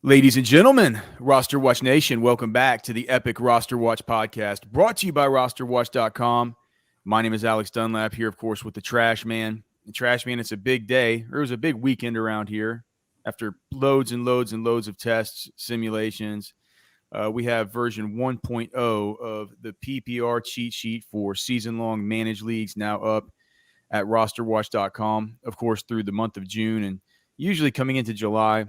Ladies and gentlemen, RosterWatch Nation, welcome back to the epic RosterWatch Podcast, brought to you by RosterWatch.com. My name is Alex Dunlap here, of course, with the Trashman. The Trashman, it's a big day. It was a big weekend around here after loads and loads and loads of tests, simulations. We have version 1.0 of the PPR cheat sheet for season-long managed leagues now up at RosterWatch.com, of course, through the month of June, and usually coming into July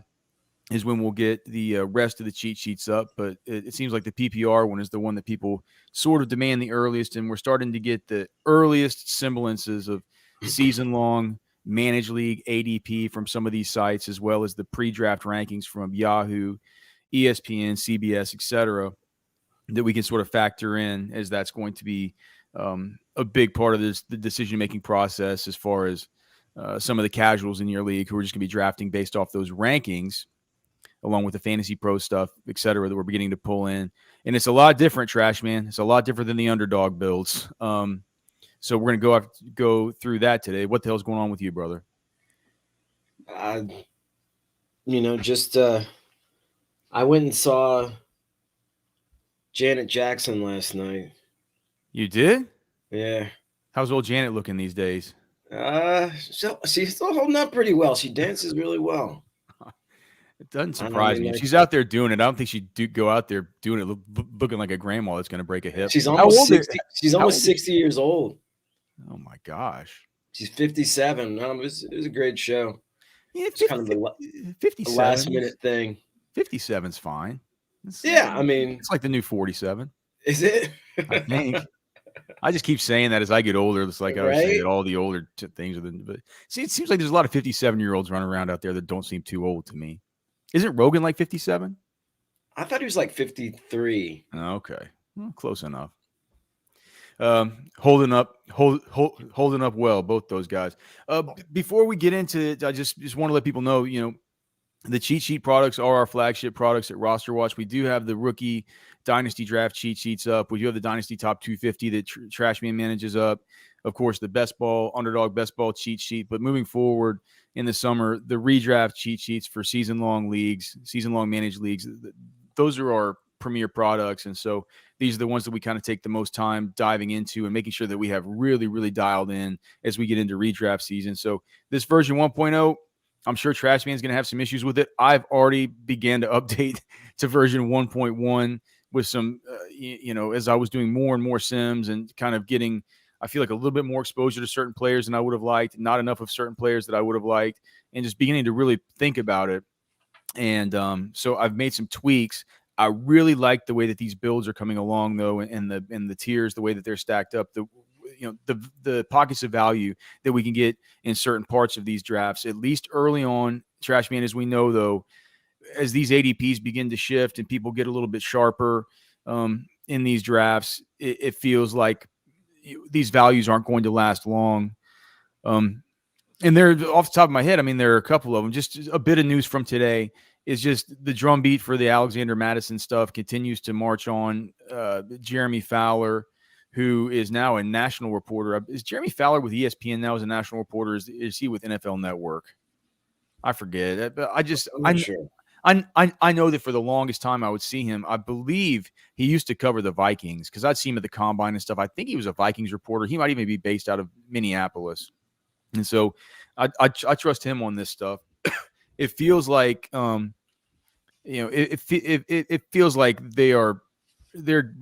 is when we'll get the rest of the cheat sheets up. But it seems like the PPR one is the one that people sort of demand the earliest, and we're starting to get the earliest semblances of season-long managed league ADP from some of these sites, as well as the pre-draft rankings from Yahoo, ESPN, CBS, etc., that we can sort of factor in, as that's going to be a big part of the decision-making process as far as some of the casuals in your league who are just going to be drafting based off those rankings, along with the fantasy pro stuff, et cetera, that we're beginning to pull in. And it's a lot different, Trash Man. It's a lot different than the underdog builds. So we're going to go through that today. What the hell's going on with you, brother? I went and saw Janet Jackson last night. You did? Yeah. How's old Janet looking these days? She's still holding up pretty well. She dances really well. It doesn't surprise me. If she's out there doing it, I don't think she'd go out there doing it looking like a grandma that's going to break a hip. She's almost 60. She's almost 60 years old. Oh my gosh. She's 57. It was a great show. Yeah, it's kind of the last minute thing. 57's fine. It's like the new 47. Is it? I think. I just keep saying that as I get older. It's like I was saying that all the older things are but see, it seems like there's a lot of 57-year-olds running around out there that don't seem too old to me. Isn't Rogan like 57? I thought he was like 53. Okay. Well, close enough. Holding up well, both those guys. Before we get into it, I just want to let people know, the cheat sheet products are our flagship products at RosterWatch. We do have the rookie dynasty draft cheat sheets up. We do have the dynasty top 250 that Trashman manages up. Of course, the best ball, underdog best ball cheat sheet. But moving forward in the summer, the redraft cheat sheets for season-long leagues, season-long managed leagues, those are our premier products. And so these are the ones that we kind of take the most time diving into and making sure that we have really, really dialed in as we get into redraft season. So this version 1.0, I'm sure Trashman's going to have some issues with it. I've already began to update to version 1.1 with some, as I was doing more and more sims and kind of getting, I feel like, a little bit more exposure to certain players than I would have liked, not enough of certain players that I would have liked, and just beginning to really think about it. And so I've made some tweaks. I really like the way that these builds are coming along, though, and the tiers, the way that they're stacked up, the pockets of value that we can get in certain parts of these drafts, at least early on. Trashman, as we know, though, as these ADPs begin to shift and people get a little bit sharper in these drafts, it feels like these values aren't going to last long. And they're off the top of my head. I mean, there are a couple of them. Just a bit of news from today is just the drumbeat for the Alexander Madison stuff continues to march on. Jeremy Fowler, who is now a national reporter. Is Jeremy Fowler with ESPN now as a national reporter? Is he with NFL Network? I forget. But I'm sure. I know that for the longest time I would see him. I believe he used to cover the Vikings because I'd see him at the Combine and stuff. I think he was a Vikings reporter. He might even be based out of Minneapolis. And so I trust him on this stuff. It feels like, it feels like they're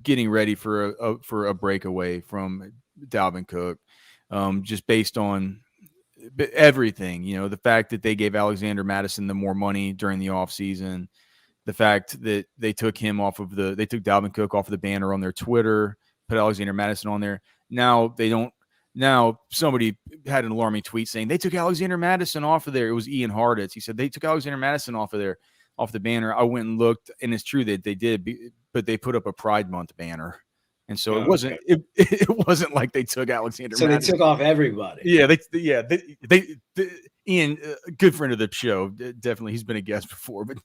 getting ready for a breakaway from Dalvin Cook, just based on everything, the fact that they gave Alexander Madison the more money during the offseason, the fact that they took Dalvin Cook off of the banner on their Twitter, put Alexander Madison on there. Now somebody had an alarming tweet saying they took Alexander Madison off of there. It was Ian Harditz. He said they took Alexander Madison off the banner. I went and looked, and it's true that they did, but they put up a Pride Month banner. And so it wasn't like they took Alexander Madison. So they took off everybody. Yeah, they Ian, good friend of the show, definitely. He's been a guest before, but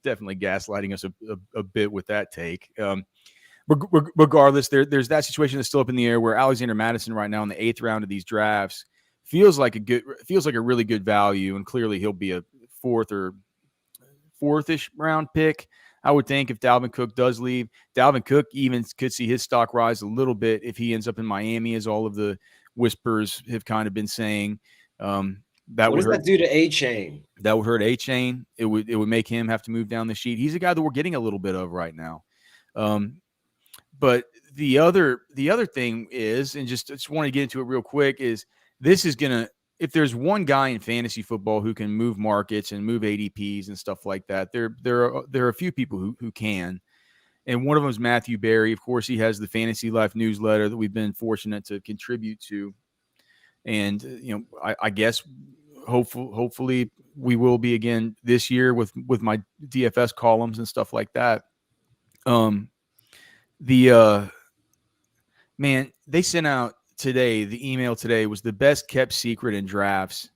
definitely gaslighting us a bit with that take. Regardless, there's that situation that's still up in the air where Alexander Madison right now in the 8th round of these drafts feels like a really good value, and clearly he'll be a 4th or 4th-ish round pick, I would think, if Dalvin Cook does leave. Dalvin Cook even could see his stock rise a little bit if he ends up in Miami, as all of the whispers have kind of been saying. That what would does hurt. that do to A-Chain? That would hurt A-Chain. It would make him have to move down the sheet. He's a guy that we're getting a little bit of right now. But the other thing is, and just want to get into it real quick, is this is gonna, if there's one guy in fantasy football who can move markets and move ADPs and stuff like that, there are a few people who can. And one of them is Matthew Berry. Of course, he has the Fantasy Life newsletter that we've been fortunate to contribute to. And, I guess hopefully we will be again this year with my DFS columns and stuff like that. Man, they sent out today, the email today was the best kept secret in drafts.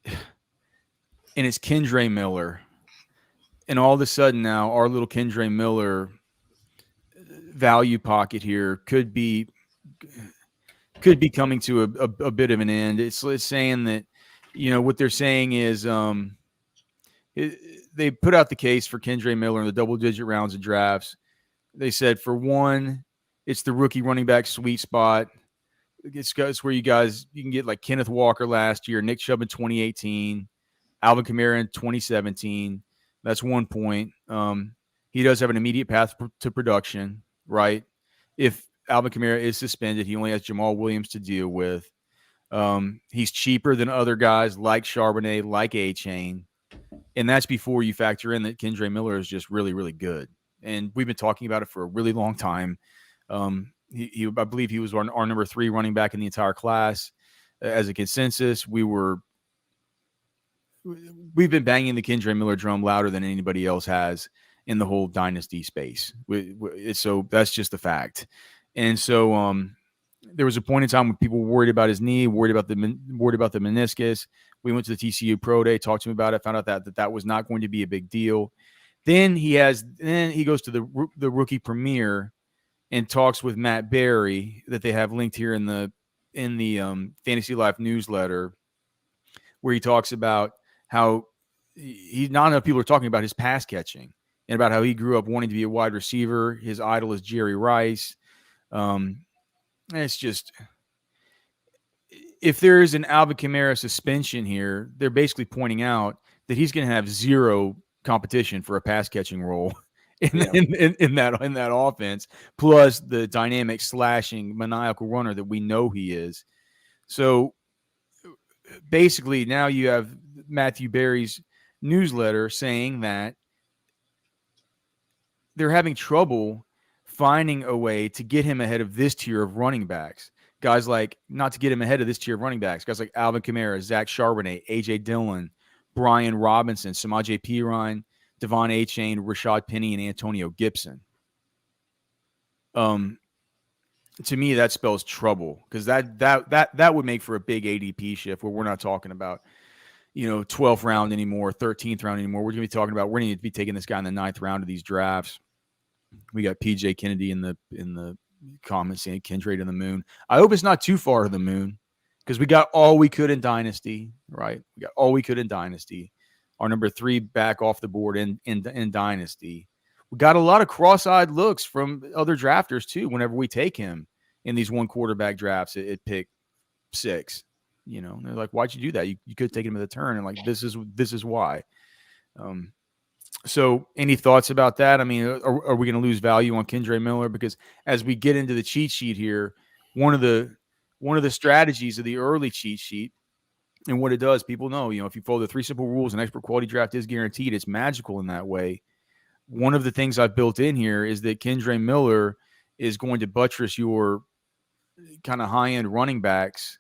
And it's Kendre Miller. And all of a sudden now, our little Kendre Miller value pocket here could be coming to a bit of an end. It's saying that, what they're saying is they put out the case for Kendre Miller in the double-digit rounds of drafts. They said, for one, it's the rookie running back sweet spot. It's where you can get like Kenneth Walker last year, Nick Chubb in 2018, Alvin Kamara in 2017. That's 1 point. He does have an immediate path to production, right? If Alvin Kamara is suspended, he only has Jamal Williams to deal with. He's cheaper than other guys like Charbonnet, like A-Chain. And that's before you factor in that Kendre Miller is just really, really good. And we've been talking about it for a really long time. I believe he was our number 3 running back in the entire class. As a consensus, we've been banging the Kendre Miller drum louder than anybody else has in the whole dynasty space. So that's just the fact. And so there was a point in time when people were worried about his knee, worried about the meniscus. We went to the TCU Pro Day, talked to him about it, found out that was not going to be a big deal. Then he goes to the rookie premiere and talks with Matt Berry that they have linked here in the Fantasy Life newsletter, where he talks about how not enough people are talking about his pass catching and about how he grew up wanting to be a wide receiver. His idol is Jerry Rice. It's just, if there is an Alvin Kamara suspension here, they're basically pointing out that he's going to have zero competition for a pass catching role in that offense, plus the dynamic slashing maniacal runner that we know he is. So basically now you have Matthew Berry's newsletter saying that they're having trouble finding a way to get him ahead of this tier of running backs. Guys like, not to get him ahead of this tier of running backs, guys like Alvin Kamara, Zach Charbonnet, A.J. Dillon, Brian Robinson, Samaje Perine, Devon A-Chain, Rashad Penny, and Antonio Gibson. To me, that spells trouble, because that would make for a big ADP shift where we're not talking about 12th round anymore, 13th round anymore. We're going to be talking about, we're going to be taking this guy in the 9th round of these drafts. We got PJ Kennedy in the comments saying Kendre to the moon. I hope it's not too far to the moon, because we got all we could in Dynasty, right? We got all we could in Dynasty. Our number 3 back off the board in Dynasty. We got a lot of cross-eyed looks from other drafters too whenever we take him in these one quarterback drafts at pick 6. They're like, why'd you do that? You could take him at the turn, and like, this is why. So any thoughts about that? I mean, are we going to lose value on Kendre Miller? Because as we get into the cheat sheet here, one of the strategies of the early cheat sheet, and what it does, people know, if you follow the 3 simple rules, an expert quality draft is guaranteed. It's magical in that way. One of the things I've built in here is that Kendre Miller is going to buttress your kind of high-end running backs.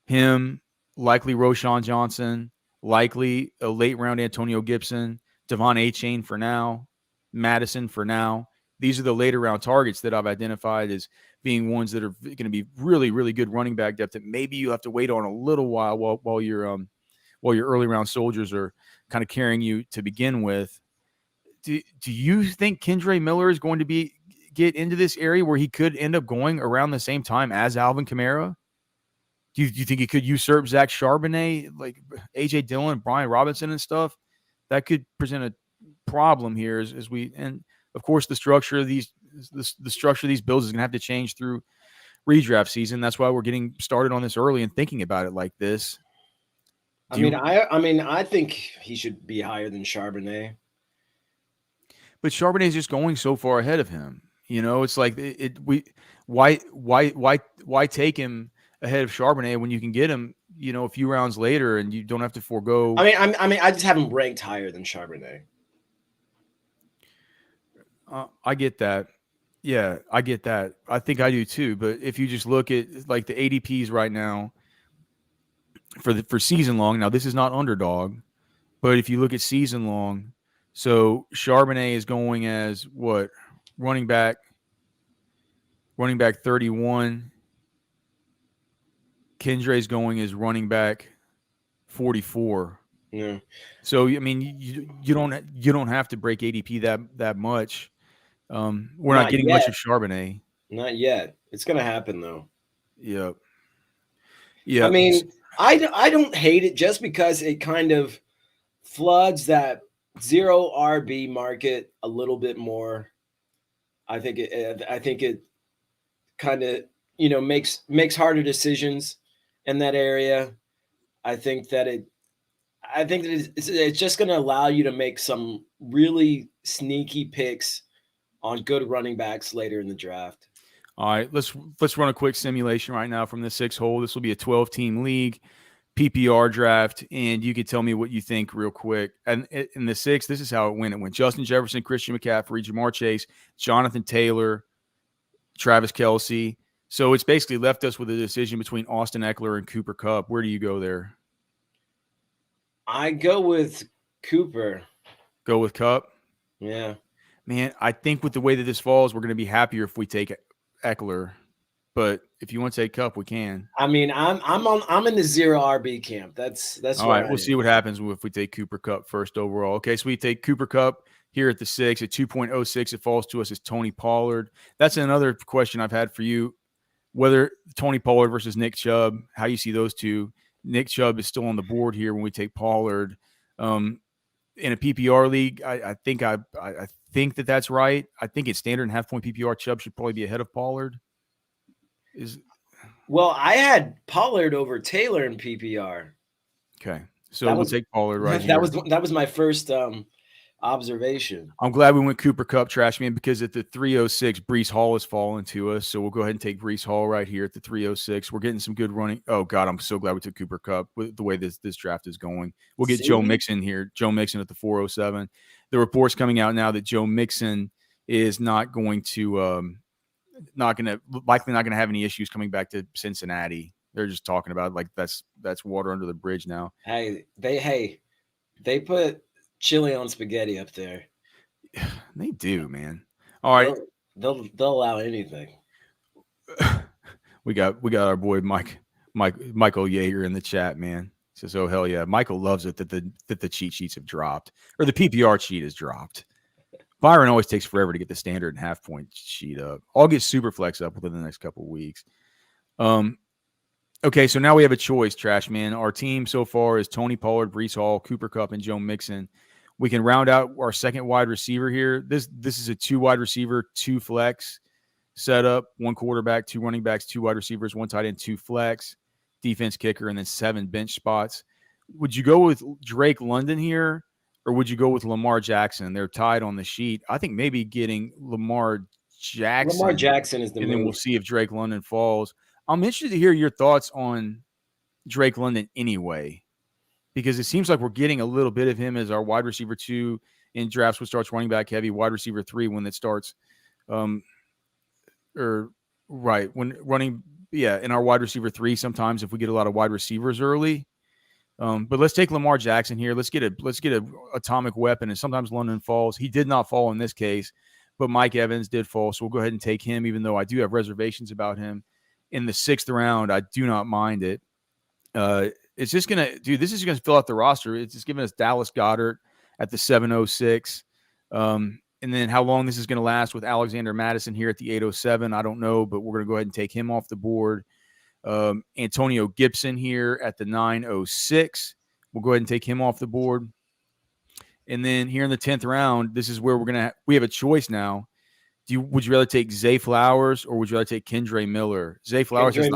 Him, likely Roshan Johnson, likely a late-round Antonio Gibson, Devon A-Chain for now, Madison for now. These are the later-round targets that I've identified as being ones that are going to be really, really good running back depth that maybe you have to wait on a little while while your early-round soldiers are kind of carrying you to begin with. Do you think Kendre Miller is going to get into this area where he could end up going around the same time as Alvin Kamara? Do you think he could usurp Zach Charbonnet, like A.J. Dillon, Brian Robinson and stuff? that could present a problem here as we, and of course the structure of these builds is going to have to change through redraft season. That's why we're getting started on this early and thinking about it like this. I think he should be higher than Charbonnet. But Charbonnet is just going so far ahead of him. It's like why take him ahead of Charbonnet when you can get him, a few rounds later and you don't have to forego. I just have him ranked higher than Charbonnet. I get that. Yeah, I get that. I think I do too. But if you just look at like the ADPs right now for season long, now this is not underdog, but if you look at season long, so Charbonnet is going as what? Running back 31. Kendre's going as running back 44. Yeah. So I mean, you don't have to break ADP that much. We're not getting much of Charbonnet. Not yet. It's going to happen though. Yep. Yeah. I mean, I don't hate it just because it kind of floods that 0 RB market a little bit more. I think it kind of makes harder decisions in that area. I think that it's just going to allow you to make some really sneaky picks on good running backs later in the draft. All right, let's run a quick simulation right now from the 6 hole. This will be a 12-team league, PPR draft, and you can tell me what you think real quick. And in the 6, this is how it went. It went Justin Jefferson, Christian McCaffrey, Jamar Chase, Jonathan Taylor, Travis Kelce. So it's basically left us with a decision between Austin Eckler and Cooper Kupp. Where do you go there? I go with Cooper. Go with Kupp? Yeah. Man, I think with the way that this falls, we're going to be happier if we take Eckler. But if you want to take Kupp, we can. I mean, I'm in the 0 RB camp. That's all right. We'll see what happens if we take Cooper Kupp first overall. Okay, so we take Cooper Kupp here at the 6 at 2.06. It falls to us as Tony Pollard. That's another question I've had for you. Whether Tony Pollard versus Nick Chubb, how you see those two. Nick Chubb is still on the board here when we take Pollard. In a PPR league, I think that's right. I think it's standard and half-point PPR. Chubb should probably be ahead of Pollard. Well, I had Pollard over Taylor in PPR. Okay, so we'll take Pollard right here. That was my first observation. I'm glad we went Cooper Kupp, Trashman, because at the 306, Breece Hall has fallen to us. So we'll go ahead and take Breece Hall right here at the 306. We're getting some good running. Oh, God, I'm so glad we took Cooper Kupp with the way this draft is going. We'll get Joe Mixon here. Joe Mixon at the 407. The reports coming out now that Joe Mixon is likely not going to have any issues coming back to Cincinnati. They're just talking about like that's water under the bridge now. Hey, they put chili on spaghetti up there. They do, man. All right, they'll allow anything. we got our boy Michael Yeager in the chat, man. He says, "Oh hell yeah!" Michael loves it that the cheat sheets have dropped or the PPR sheet has dropped. Byron always takes forever to get the standard and half-point sheet up. I'll get Superflex up within the next couple of weeks. Okay, so now we have a choice, Trashman. Our team so far is Tony Pollard, Breece Hall, Cooper Kupp, and Joe Mixon. We can round out our second wide receiver here. This is a 2 wide receiver, 2 flex setup, 1 quarterback, 2 running backs, 2 wide receivers, 1 tight end, 2 flex, defense kicker, and then 7 bench spots. Would you go with Drake London here, or would you go with Lamar Jackson? They're tied on the sheet. I think maybe getting Lamar Jackson. Lamar Jackson is the move. And then we'll see if Drake London falls. I'm interested to hear your thoughts on Drake London anyway, because it seems like we're getting a little bit of him as our wide receiver 2 in drafts when it starts running back heavy, wide receiver 3 when it starts in our wide receiver 3 sometimes if we get a lot of wide receivers early. But let's take Lamar Jackson here. Let's get a atomic weapon, and sometimes London falls. He did not fall in this case, but Mike Evans did fall, so we'll go ahead and take him, even though I do have reservations about him. In the 6th round, I do not mind it. It's just going to – dude, this is going to fill out the roster. It's just giving us Dallas Goedert at the 706. And then how long this is going to last with Alexander Madison here at the 807, I don't know, but we're going to go ahead and take him off the board. Antonio Gibson here at the 906. We'll go ahead and take him off the board. And then here in the 10th round, this is where we have a choice now. Would you rather take Zay Flowers or would you rather take Kendre Miller? Zay Flowers has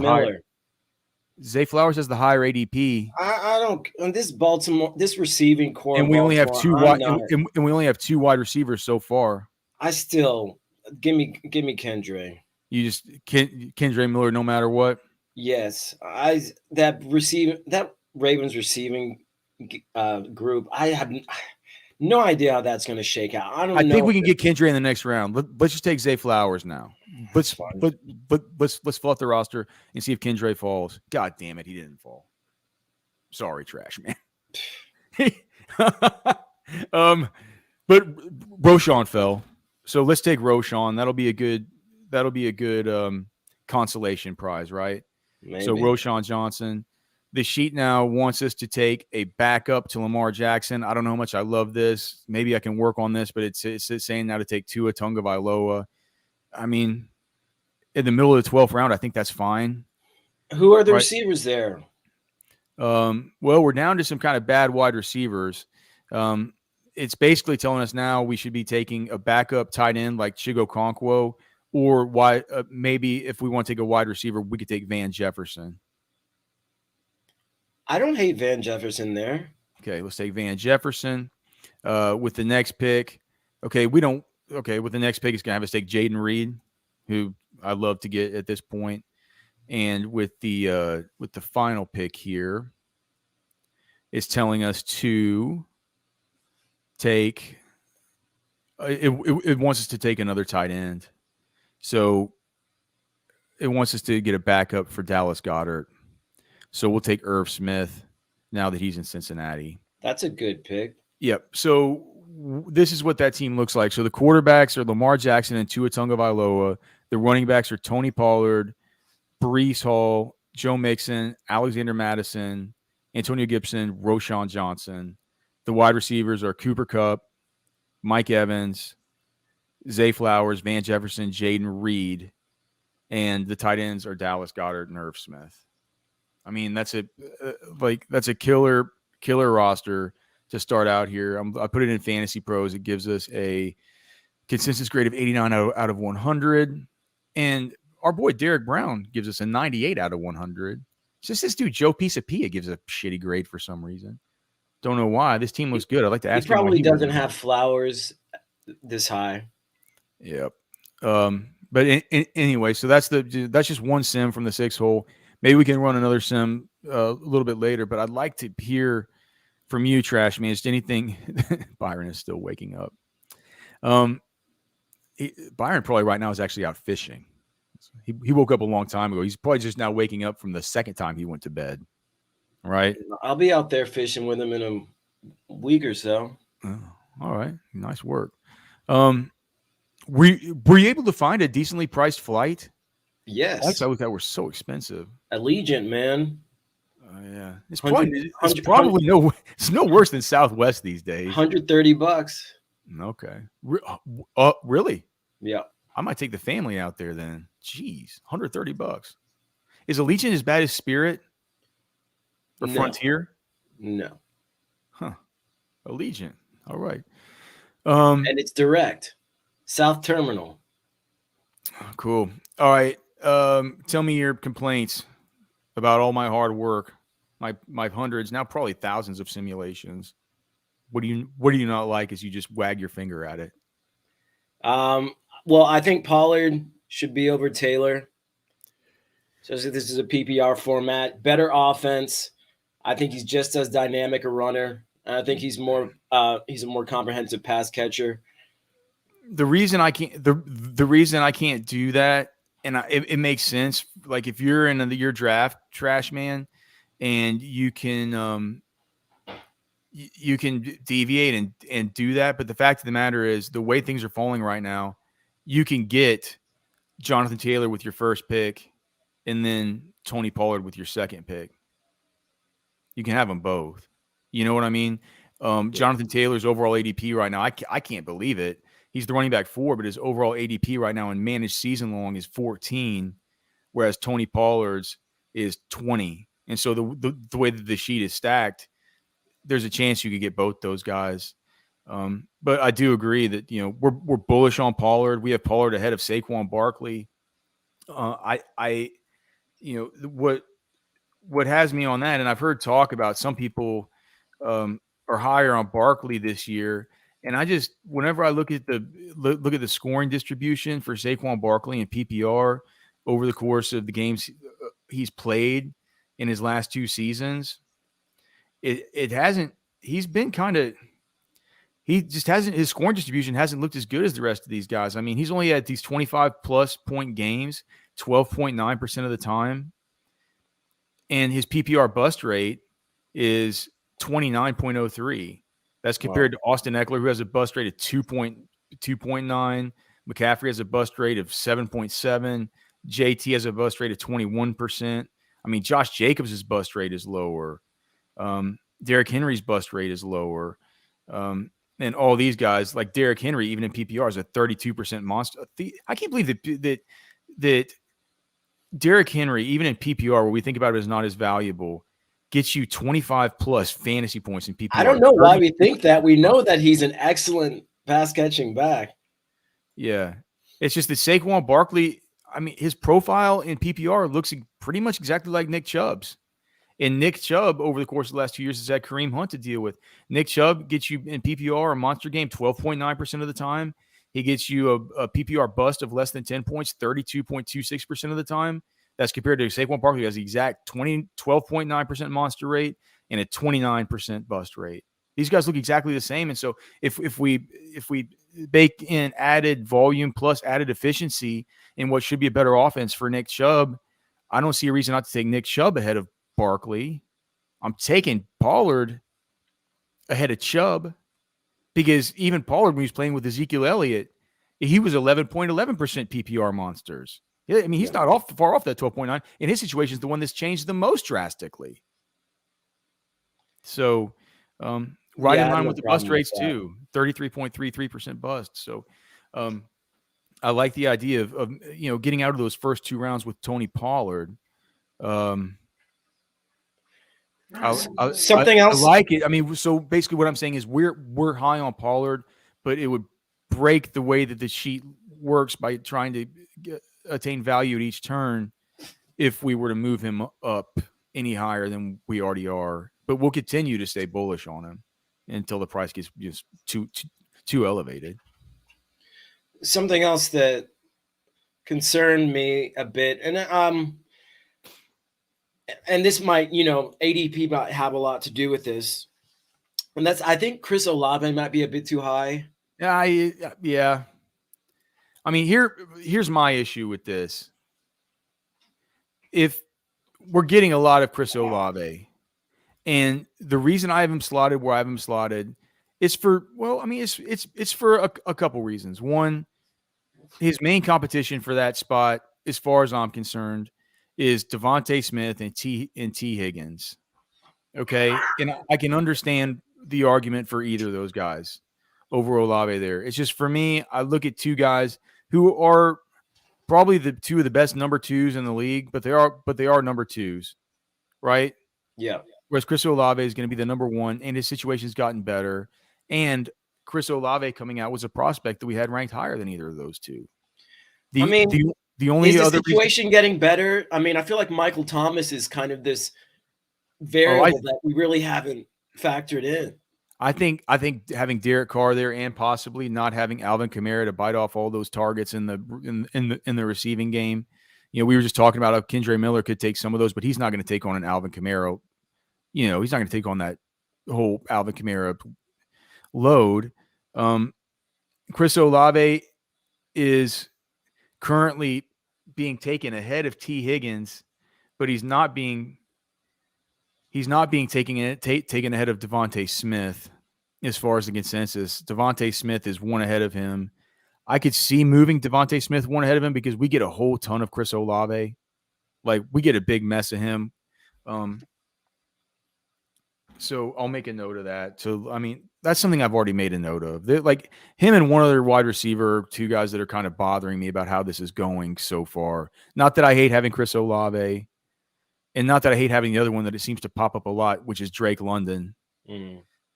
the higher ADP. I don't. On this receiving core, and we only have two wide, and we only have 2 wide receivers so far. I still give me Kendre. You just Kendre Miller, no matter what. Yes, that Ravens receiving group. I have no idea how that's going to shake out. I think we can get Kendre in the next round. Let's just take Zay Flowers now. Let's fluff the roster and see if Kendre falls. God damn it, he didn't fall. Sorry, trash man. But Roschon fell, so let's take Roschon. That'll be a good consolation prize, right? Maybe. So Roschon Johnson. The sheet now wants us to take a backup to Lamar Jackson. I don't know how much I love this. Maybe I can work on this, but it's saying now to take Tua Tagovailoa. I mean, in the middle of the 12th round, I think that's fine. Who are the receivers there? Well, we're down to some kind of bad wide receivers. It's basically telling us now we should be taking a backup tight end like Chigo Okonkwo, or maybe if we want to take a wide receiver, we could take Van Jefferson. I don't hate Van Jefferson there. Okay, let's take Van Jefferson with the next pick. With the next pick, it's going to have us take Jaden Reed, who I love to get at this point. And with the final pick here, it's telling us to take it wants us to take another tight end. So it wants us to get a backup for Dallas Goedert. So we'll take Irv Smith now that he's in Cincinnati. That's a good pick. Yep. So this is what that team looks like. So the quarterbacks are Lamar Jackson and Tua Tagovailoa. The running backs are Tony Pollard, Breece Hall, Joe Mixon, Alexander Mattison, Antonio Gibson, Roschon Johnson. The wide receivers are Cooper Kupp, Mike Evans, Zay Flowers, Van Jefferson, Jaden Reed, and the tight ends are Dallas Goedert and Irv Smith. I mean, that's a killer roster to start out here. I put it in Fantasy Pros. It gives us a consensus grade of 89 out of 100. And our boy Derek Brown gives us a 98 out of 100. It's just this dude, Joe Pisapia, gives a shitty grade for some reason. Don't know why. This team looks good. I'd like to ask him. He probably doesn't have Flowers this high. Yep. But anyway, so that's just one sim from the 6 hole. Maybe we can run another sim a little bit later, but I'd like to hear from you, Trash Man. Just anything. Byron is still waking up. Byron probably right now is actually out fishing. He woke up a long time ago. He's probably just now waking up from the second time he went to bed. Right? I'll be out there fishing with him in a week or so. Oh, all right. Nice work. Were you able to find a decently priced flight? Yes. Flights I looked at were so expensive. Allegiant, man. Yeah. It's probably no worse than Southwest these days. $130. Okay. Really? Yeah. I might take the family out there then. Jeez, $130. Is Allegiant as bad as Spirit or Frontier? No. Huh. Allegiant. All right. And it's direct. South Terminal. Cool. All right. Tell me your complaints about all my hard work, my hundreds, now probably thousands of simulations. What do you not like as you just wag your finger at it? Well, I think Pollard should be over Taylor. So this is a PPR format. Better offense. I think he's just as dynamic a runner. And I think he's a more comprehensive pass catcher. The reason I can't do that, and it makes sense. Like if you're in your draft, Trash Man, and you can deviate and do that. But the fact of the matter is, the way things are falling right now, you can get Jonathan Taylor with your first pick, and then Tony Pollard with your second pick. You can have them both. You know what I mean? Jonathan Taylor's overall ADP right now, I can't believe it. He's the running back 4, but his overall ADP right now in managed season long is 14, whereas Tony Pollard's is 20. And so the way that the sheet is stacked, there's a chance you could get both those guys. But I do agree that, we're bullish on Pollard. We have Pollard ahead of Saquon Barkley. What has me on that, and I've heard talk about some people are higher on Barkley this year. And whenever I look at the scoring distribution for Saquon Barkley and PPR over the course of the games he's played in his last 2 seasons, it hasn't. He's been his scoring distribution hasn't looked as good as the rest of these guys. I mean, he's only had these 25 plus point games 12.9% of the time, and his PPR bust rate is 29.03. That's compared to Austin Eckler, who has a bust rate of 2.9. McCaffrey has a bust rate of 7.7. JT has a bust rate of 21%. I mean, Josh Jacobs' bust rate is lower. Derrick Henry's bust rate is lower. And all these guys, like Derrick Henry, even in PPR, is a 32% monster. I can't believe that Derrick Henry, even in PPR, where we think about it as not as valuable, gets you 25 plus fantasy points in PPR. I don't know why we think that. We know that he's an excellent pass catching back. Yeah. It's just that Saquon Barkley, I mean, his profile in PPR looks pretty much exactly like Nick Chubb's. And Nick Chubb, over the course of the last 2 years, has had Kareem Hunt to deal with. Nick Chubb gets you in PPR, a monster game, 12.9% of the time. He gets you a PPR bust of less than 10 points, 32.26% of the time. That's compared to Saquon Barkley, who has the exact 12.9% monster rate and a 29% bust rate. These guys look exactly the same. And so if we bake in added volume plus added efficiency in what should be a better offense for Nick Chubb, I don't see a reason not to take Nick Chubb ahead of Barkley. I'm taking Pollard ahead of Chubb because even Pollard, when he was playing with Ezekiel Elliott, he was 11.11% PPR monsters. I mean, he's not far off that 12.9. And his situation is the one that's changed the most drastically. So, in line with the bust rates too, 33.33% bust. So, I like the idea of getting out of those first 2 rounds with Tony Pollard. Something else. I like it. I mean, so basically what I'm saying is we're high on Pollard, but it would break the way that the sheet works by trying to attain value at each turn if we were to move him up any higher than we already are. But we'll continue to stay bullish on him until the price gets just too elevated. Something else that concerned me a bit, and this might, ADP might have a lot to do with this. And that's, I think Chris Olave might be a bit too high. Yeah. I mean, here's my issue with this. If we're getting a lot of Chris Olave, and the reason I have him slotted where I have him slotted is for, it's for a couple reasons. One, his main competition for that spot, as far as I'm concerned, is Devontae Smith and T Higgins. Okay. And I can understand the argument for either of those guys over Olave there. It's just, for me, I look at 2 guys who are probably the 2 of the best number 2s in the league, but they are number 2s, right? Yeah. Whereas Chris Olave is going to be the number 1, and his situation's gotten better. And Chris Olave coming out was a prospect that we had ranked higher than either of those 2. The only is the other situation getting better? I mean, I feel like Michael Thomas is kind of this variable that we really haven't factored in. I think having Derek Carr there and possibly not having Alvin Kamara to bite off all those targets in the receiving game. We were just talking about how Kendre Miller could take some of those, but he's not going to take on an Alvin Kamara. He's not going to take on that whole Alvin Kamara load. Chris Olave is currently being taken ahead of T Higgins, but he's not being taken ahead of Devontae Smith as far as the consensus. Devontae Smith is 1 ahead of him. I could see moving Devontae Smith 1 ahead of him because we get a whole ton of Chris Olave. Like, we get a big mess of him. So I'll make a note of that. So, I mean, that's something I've already made a note of. Like, him and one other wide receiver, 2 guys that are kind of bothering me about how this is going so far. Not that I hate having Chris Olave, and not that I hate having the other one that it seems to pop up a lot, which is Drake London.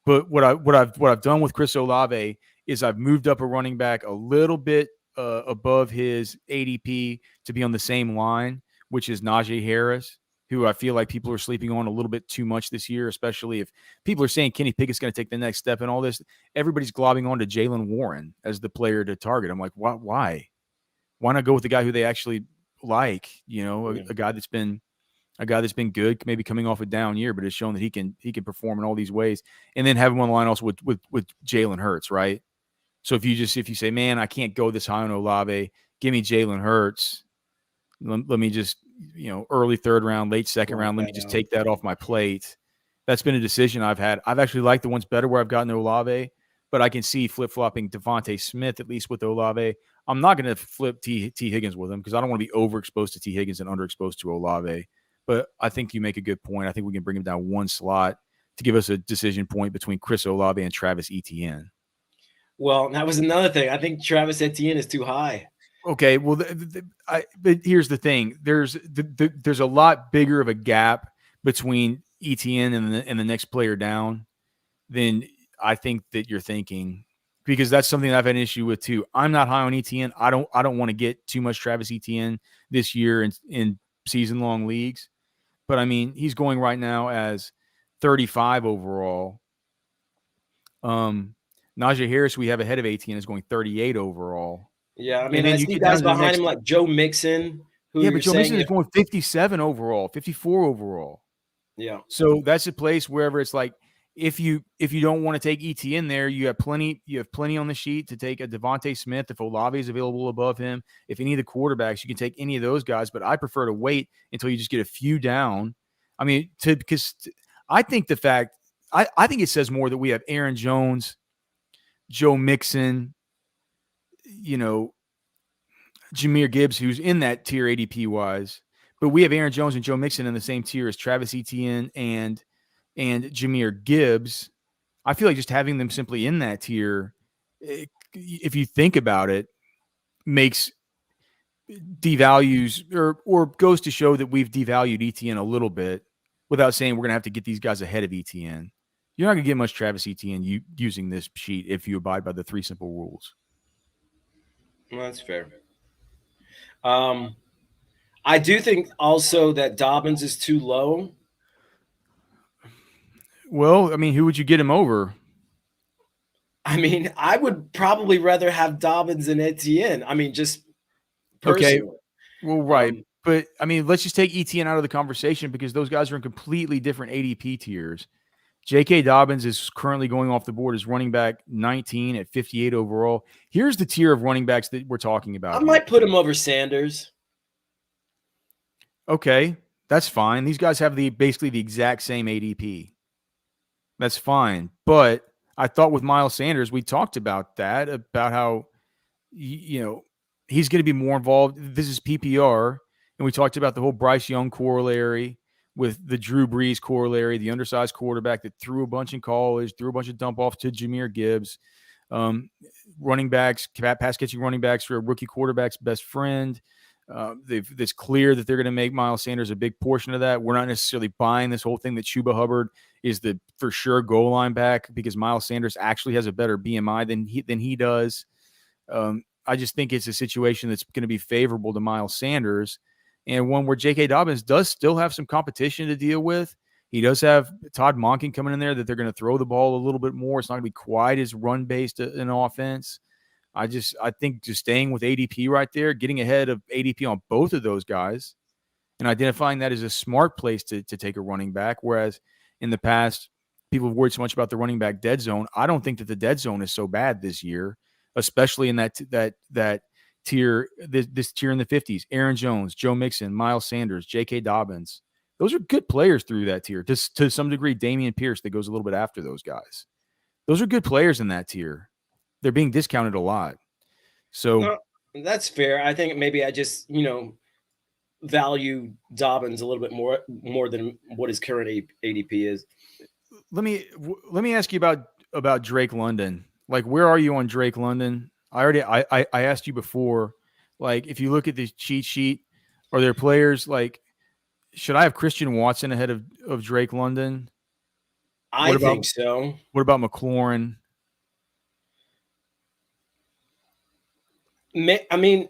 But what I've done with Chris Olave is I've moved up a running back a little bit above his ADP to be on the same line, which is Najee Harris, who I feel like people are sleeping on a little bit too much this year, especially if people are saying Kenny Pickett's going to take the next step and all this. Everybody's globbing on to Jaylen Warren as the player to target. I'm like, why? Why not go with the guy who they actually like? You know, a guy that's been good, maybe coming off a down year, but has shown that he can perform in all these ways, and then have him on the line also with Jalen Hurts, right? So if you say, man, I can't go this high on Olave, give me Jalen Hurts. Let me just, early third round, late second round, let me just take that off my plate. That's been a decision I've had. I've actually liked the ones better where I've gotten Olave, but I can see flip-flopping Devontae Smith, at least with Olave. I'm not going to flip T. Higgins with him because I don't want to be overexposed to T. Higgins and underexposed to Olave. But I think you make a good point. I think we can bring him down one slot to give us a decision point between Chris Olave and Travis Etienne. Well, that was another thing. I think Travis Etienne is too high. Okay, well, but here's the thing. There's a lot bigger of a gap between Etienne and the next player down than I think that you're thinking, because that's something that I've had an issue with too. I'm not high on Etienne. I don't want to get too much Travis Etienne this year in season-long leagues. But, I mean, he's going right now as 35 overall. Najee Harris, we have ahead of Etienne, is going 38 overall. Yeah, I mean, I see guys behind him like Joe Mixon. But Joe Mixon is going 57 overall, 54 overall. Yeah. So that's a place wherever it's like, if you don't want to take Etienne there, you have plenty on the sheet to take a Devontae Smith if Olave is available above him. If any of the quarterbacks, you can take any of those guys, but I prefer to wait until you just get a few down. I mean, because I think I think it says more that we have Aaron Jones, Joe Mixon, Jahmyr Gibbs, who's in that tier ADP wise, but we have Aaron Jones and Joe Mixon in the same tier as Travis Etienne and Jahmyr Gibbs. I feel like just having them simply in that tier, if you think about it, makes devalues or goes to show that we've devalued Etienne a little bit without saying we're going to have to get these guys ahead of Etienne. You're not going to get much Travis Etienne using this sheet if you abide by the 3 simple rules. Well, that's fair. I do think also that Dobbins is too low. Well, I mean, who would you get him over? I mean, I would probably rather have Dobbins than Etienne. I mean, just personally. Okay. Well, right. But, I mean, let's just take Etienne out of the conversation because those guys are in completely different ADP tiers. J.K. Dobbins is currently going off the board as running back 19 at 58 overall. Here's the tier of running backs that we're talking about. I might put him over Sanders. Okay, that's fine. These guys have basically the exact same ADP. That's fine. But I thought with Miles Sanders, we talked about that, about how, he's going to be more involved. This is PPR. And we talked about the whole Bryce Young corollary with the Drew Brees corollary, the undersized quarterback that threw a bunch in college, threw a bunch of dump off to Jahmyr Gibbs. Running backs, pass catching running backs for a rookie quarterback's best friend. It's clear that they're going to make Miles Sanders a big portion of that. We're not necessarily buying this whole thing that Chuba Hubbard is the for sure goal line back because Miles Sanders actually has a better BMI than he does. I just think it's a situation that's going to be favorable to Miles Sanders, and one where J.K. Dobbins does still have some competition to deal with. He does have Todd Monken coming in there that they're going to throw the ball a little bit more. It's not going to be quite as run-based an offense. I think just staying with ADP right there, getting ahead of ADP on both of those guys and identifying that as a smart place to take a running back. Whereas in the past, people have worried so much about the running back dead zone. I don't think that the dead zone is so bad this year, especially in that tier, this tier in the 50s. Aaron Jones, Joe Mixon, Miles Sanders, J.K. Dobbins. Those are good players through that tier. To some degree, Dameon Pierce that goes a little bit after those guys. Those are good players in that tier. They're being discounted a lot. So that's fair. I think maybe I just, value Dobbins a little bit more than what his current ADP is. Let me ask you about Drake London. Like, where are you on Drake London? I asked you before, like, if you look at the cheat sheet, are there players like, should I have Christian Watson ahead of Drake London? I think so. What about McLaurin? I mean,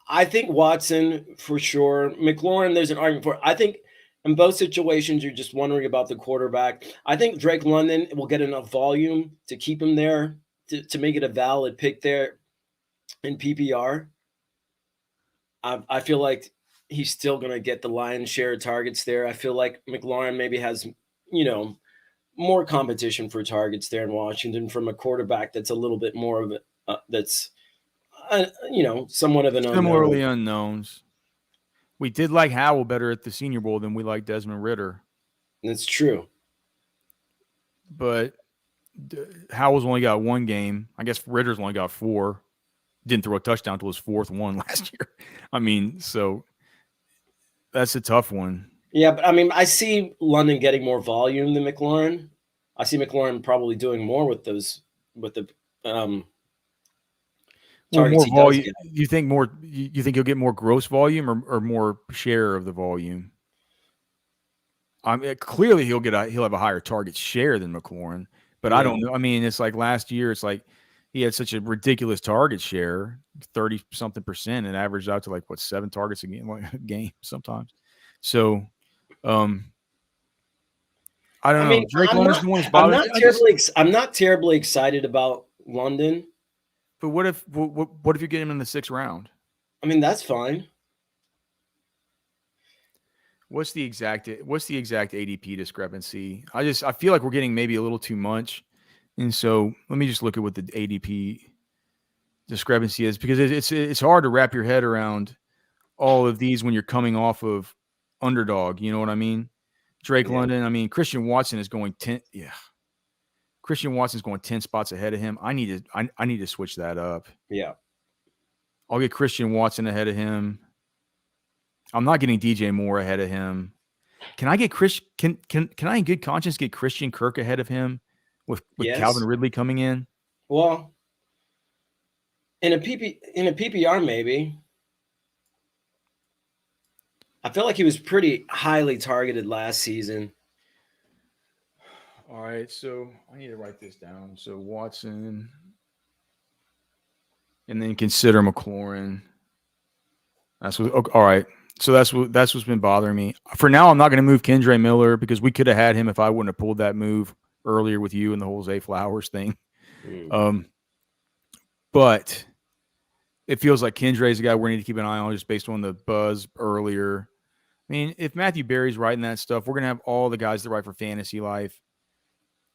I think Watson for sure. McLaurin, there's an argument for. I think in both situations, you're just wondering about the quarterback. I think Drake London will get enough volume to keep him there to make it a valid pick there in PPR. I feel like he's still going to get the lion's share of targets there. I feel like McLaurin maybe has, more competition for targets there in Washington from a quarterback that's a little bit more of that's somewhat of an Similarly unknown. unknowns. We did like Howell better at the Senior Bowl than we like Desmond Ridder. That's true. But Howell's only got one game. I guess Ritter's only got 4. Didn't throw a touchdown till his 4th one last year. I mean, so that's a tough one. Yeah, but I mean, I see London getting more volume than McLaurin. I see McLaurin probably doing more with the targets more volume. he does get. You think more? You think he'll get more gross volume or more share of the volume? Clearly he'll have a higher target share than McLaurin, but I don't know. I mean, it's like last year. It's like he had such a ridiculous target share, 30-something%, and averaged out to like 7 targets a game sometimes. So, I don't know. Drake London's the one who's bothering. I'm not terribly excited about London. But what if you get him in the 6th round? I mean, that's fine. What's the exact ADP discrepancy? I feel like we're getting maybe a little too much. And so let me just look at what the ADP discrepancy is, because it's hard to wrap your head around all of these when you're coming off of underdog. You know what I mean? Drake London. I mean, Christian Watson is going 10. Yeah. Christian Watson's going 10 spots ahead of him. I need to switch that up. Yeah. I'll get Christian Watson ahead of him. I'm not getting DJ Moore ahead of him. Can I get Can I in good conscience get Christian Kirk ahead of him with Calvin Ridley coming in? Well, in a PPR maybe. I feel like he was pretty highly targeted last season. All right, so I need to write this down. So Watson, and then consider McLaurin. All right. So that's what's been bothering me. For now, I'm not going to move Kendre Miller because we could have had him if I wouldn't have pulled that move earlier with you and the whole Zay Flowers thing. But it feels like Kendre is a guy we need to keep an eye on just based on the buzz earlier. I mean, if Matthew Berry's writing that stuff, we're going to have all the guys that write for Fantasy Life,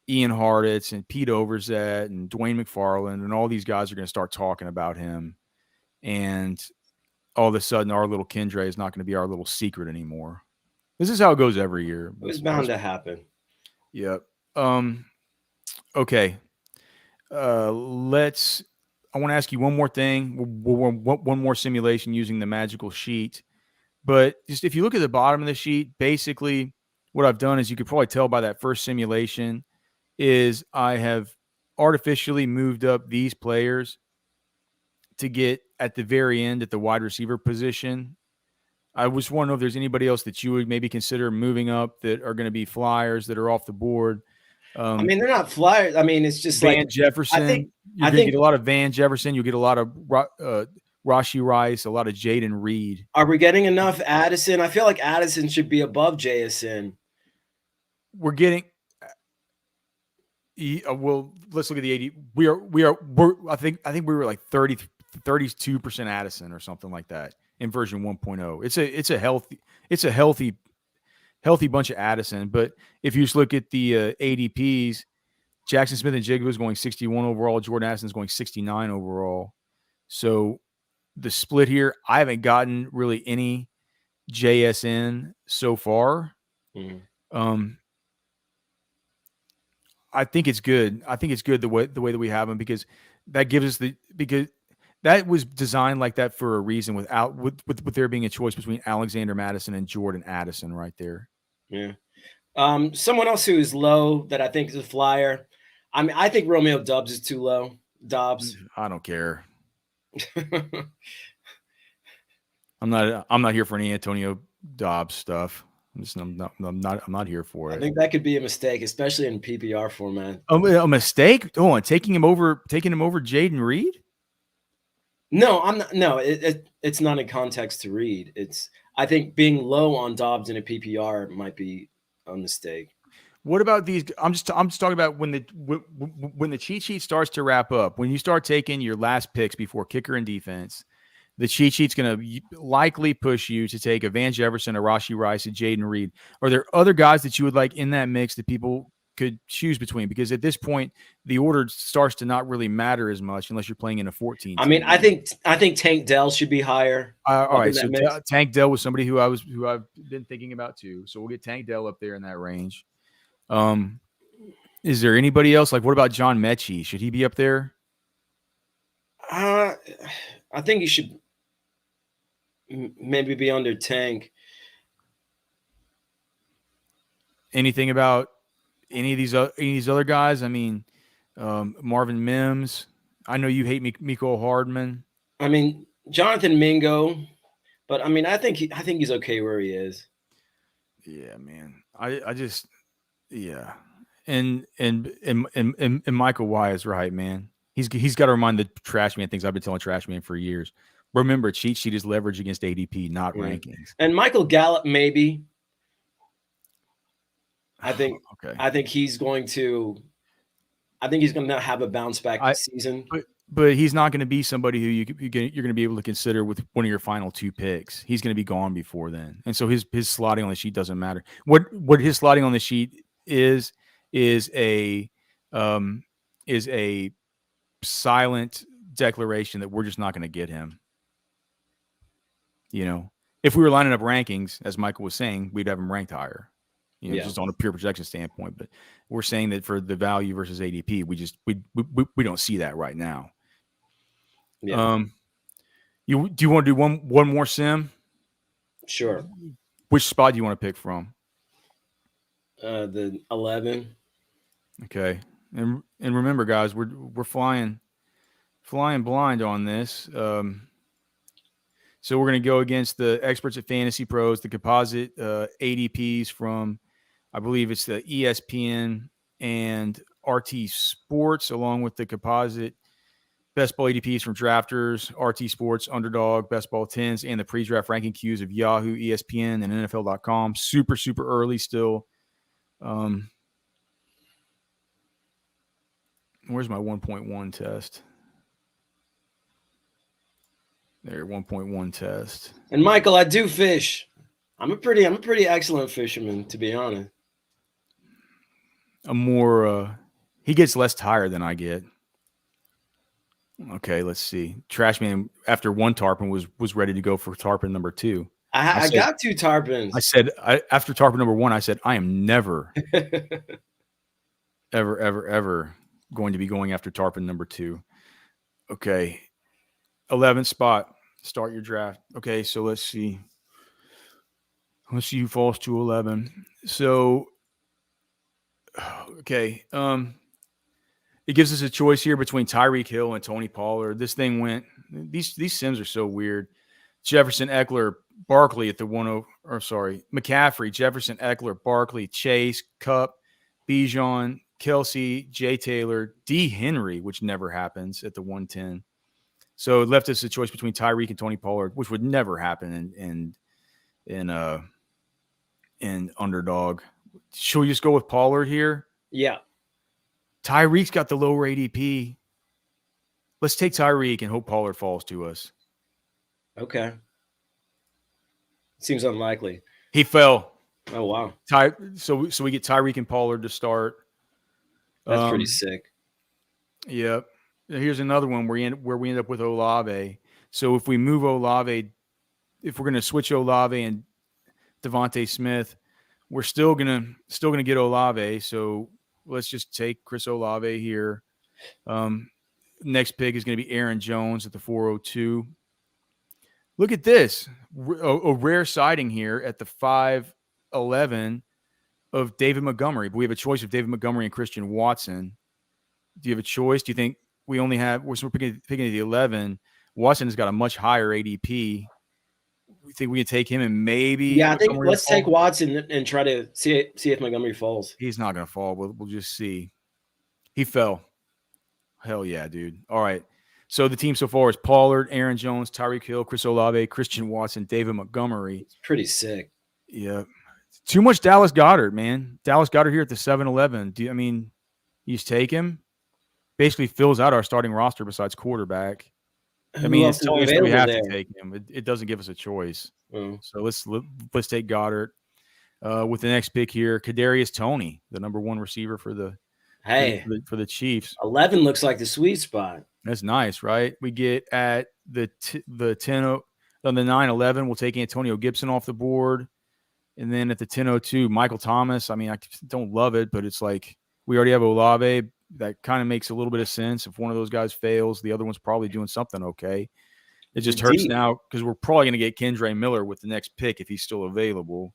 Ian Harditz and Pete Overzet and Dwayne McFarland, and all these guys are going to start talking about him. And all of a sudden, our little Kendre is not going to be our little secret anymore. This is how it goes every year. It was bound to happen. Yep. Okay. I want to ask you one more thing. One more simulation using the magical sheet. But just if you look at the bottom of the sheet, basically what I've done is you could probably tell by that first simulation is I have artificially moved up these players to get at the very end at the wide receiver position. I just want to know if there's anybody else that you would maybe consider moving up that are going to be flyers that are off the board. I mean, they're not flyers. I mean, it's just Van Jefferson. You're going to get a lot of Van Jefferson. You'll get a lot of Rashee Rice, a lot of Jaden Reed. Are we getting enough Addison? I feel like Addison should be above JSN. We're getting. Well, let's look at the 80. I think we were like 32% Addison or something like that in version 1.0. It's a healthy bunch of Addison. But if you just look at the ADPs, Jackson Smith and Jigba is going 61 overall. Jordan Addison's going 69 overall. So the split here, I haven't gotten really any JSN so far. I think it's good. I think it's good the way that we have them, because that gives us because that was designed like that for a reason, with there being a choice between Alexander Madison and Jordan Addison right there. Yeah. Someone else who is low that I think is a flyer. I mean, I think Romeo Doubs is too low. Dobbs. I don't care. I'm not here for any Antonio Dobbs stuff. I'm not here for I it. think that could be a mistake, especially in PPR format. A mistake? Oh, and taking him over Jaden Reed? No, I'm not. No, it's not in context to read. I think being low on Dobbs in a PPR might be a mistake. What about these? I'm just talking about when the cheat sheet starts to wrap up. When you start taking your last picks before kicker and defense, the cheat sheet's going to likely push you to take a Van Jefferson, a Rashee Rice, a Jaden Reed. Are there other guys that you would like in that mix that people could choose between? Because at this point, the order starts to not really matter as much unless you're playing in a 14. I mean, I think Tank Dell should be higher. All right, so Tank Dell was somebody who I've been thinking about too. So we'll get Tank Dell up there in that range. Is there anybody else? Like, what about John Mechie? Should he be up there? I think he should maybe be under Tank. Anything about any of these other guys? I mean, Marvin Mims. I know you hate Mecole Hardman. I mean, Jonathan Mingo, but I mean, I think he's okay where he is. Yeah, man. I just yeah. And Michael Y is right, man. He's got to remind the Trashman things I've been telling Trashman for years. Remember, cheat sheet is leverage against ADP, not rankings. And Michael Gallup, maybe. I think okay. I think he's going to have a bounce back this season. But he's not going to be somebody who you're going to be able to consider with one of your final two picks. He's going to be gone before then, and so his slotting on the sheet doesn't matter. What his slotting on the sheet is a silent declaration that we're just not going to get him. You know, if we were lining up rankings, as Michael was saying, we'd have him ranked higher. You know, just on a pure projection standpoint. But we're saying that for the value versus ADP, we don't see that right now. Yeah. Do you want to do one more sim? Sure. Which spot do you want to pick from? The 11. Okay. And remember, guys, we're flying blind on this. So we're going to go against the experts at Fantasy Pros, the composite ADPs from, I believe it's the ESPN and RT Sports, along with the composite best ball ADPs from Drafters, RT Sports, Underdog, Best Ball 10s, and the pre-draft ranking queues of Yahoo, ESPN, and NFL.com. Super, super early still. Where's my 1.1 test? There, 1.1 test. And Michael, I do fish. I'm a pretty excellent fisherman, to be honest. He gets less tired than I get. Okay, let's see. Trashman, after one tarpon, was ready to go for tarpon number 2. I got 2 tarpons. I said, after tarpon number 1, I said, I am never, ever going to be going after tarpon number 2. Okay. 11th spot. Start your draft. Okay, so let's see. Let's see who falls to 11. So, okay. It gives us a choice here between Tyreek Hill and Tony Pollard. This thing went. These sims are so weird. Jefferson, Eckler, Barkley at the McCaffrey, Jefferson, Eckler, Barkley, Chase, Kupp, Bijan, Kelsey, Jay Taylor, D. Henry, which never happens at the 110. So it left us a choice between Tyreek and Tony Pollard, which would never happen in Underdog. Should we just go with Pollard here? Yeah. Tyreek's got the lower ADP. Let's take Tyreek and hope Pollard falls to us. Okay. Seems unlikely. He fell. Oh, wow. So we get Tyreek and Pollard to start. That's pretty sick. Yep. Here's another one where we end up with Olave. So if we move Olave, if we're going to switch Olave and Devontae Smith, we're still gonna get Olave. So let's just take Chris Olave here. Next pick is going to be Aaron Jones at the 402. Look at this. A rare sighting here at the 511 of David Montgomery. But we have a choice of David Montgomery and Christian Watson. Do you have a choice? Do you think we're picking at the 11? Watson has got a much higher ADP. we think we can take him and maybe. Yeah, I think Montgomery let's take Watson and try to see if Montgomery falls. He's not going to fall. We'll just see. He fell. Hell yeah, dude. All right. So the team so far is Pollard, Aaron Jones, Tyreek Hill, Chris Olave, Christian Watson, David Montgomery. It's pretty sick. Yeah. Too much Dallas Goedert, man. Dallas Goedert here at the 7-11. You just take him? Basically fills out our starting roster besides quarterback. I mean, it's telling us that we have to take him. It doesn't give us a choice. So let's take Goddard. With the next pick here, Kadarius Toney, the number 1 receiver for the Chiefs. 11 looks like the sweet spot. That's nice, right? We get at the 10 on the 9-11. We'll take Antonio Gibson off the board, and then at the 10-02, Michael Thomas. I mean, I don't love it, but it's like we already have Olave. That kind of makes a little bit of sense. If one of those guys fails, the other one's probably doing something okay. It just hurts now because we're probably going to get Kendre Miller with the next pick if he's still available.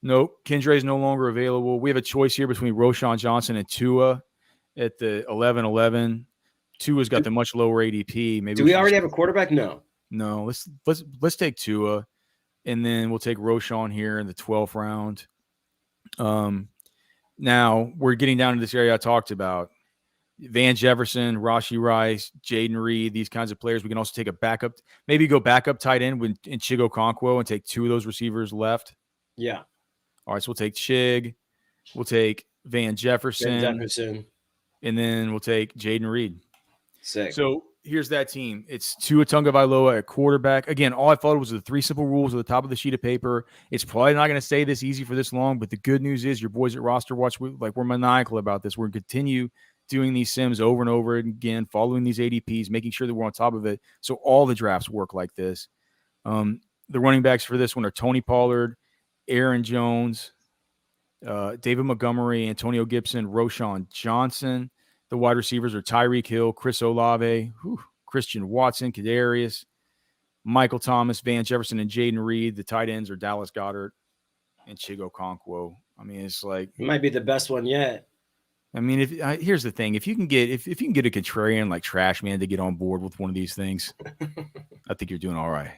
Nope, Kendre is no longer available. We have a choice here between Roschon Johnson and Tua at the 11-11. Tua's got the much lower ADP. Maybe do we already have a quarterback? No. Let's take Tua, and then we'll take Roschon here in the 12th round. Now we're getting down to this area I talked about. Van Jefferson, Rashee Rice, Jaden Reed, these kinds of players. We can also take a backup, maybe go backup tight end in Chigo Okonkwo and take 2 of those receivers left. Yeah. All right, so we'll take Chig. We'll take Van Jefferson. And then we'll take Jaden Reed. Sick. So here's that team. It's Tua Tagovailoa at quarterback. Again, all I followed was the 3 simple rules at the top of the sheet of paper. It's probably not going to stay this easy for this long, but the good news is your boys at RosterWatch, we're maniacal about this. We're going to continue doing these sims over and over again, following these ADPs, making sure that we're on top of it. So all the drafts work like this. The running backs for this one are Tony Pollard, Aaron Jones, David Montgomery, Antonio Gibson, Roschon Johnson. The wide receivers are Tyreek Hill, Chris Olave, Christian Watson, Kadarius, Michael Thomas, Van Jefferson, and Jaden Reed. The tight ends are Dallas Goedert and Chigo Okonkwo. I mean, it's like it might be the best one yet. I mean, here's the thing: if you can get a contrarian like Trashman to get on board with one of these things, I think you're doing all right.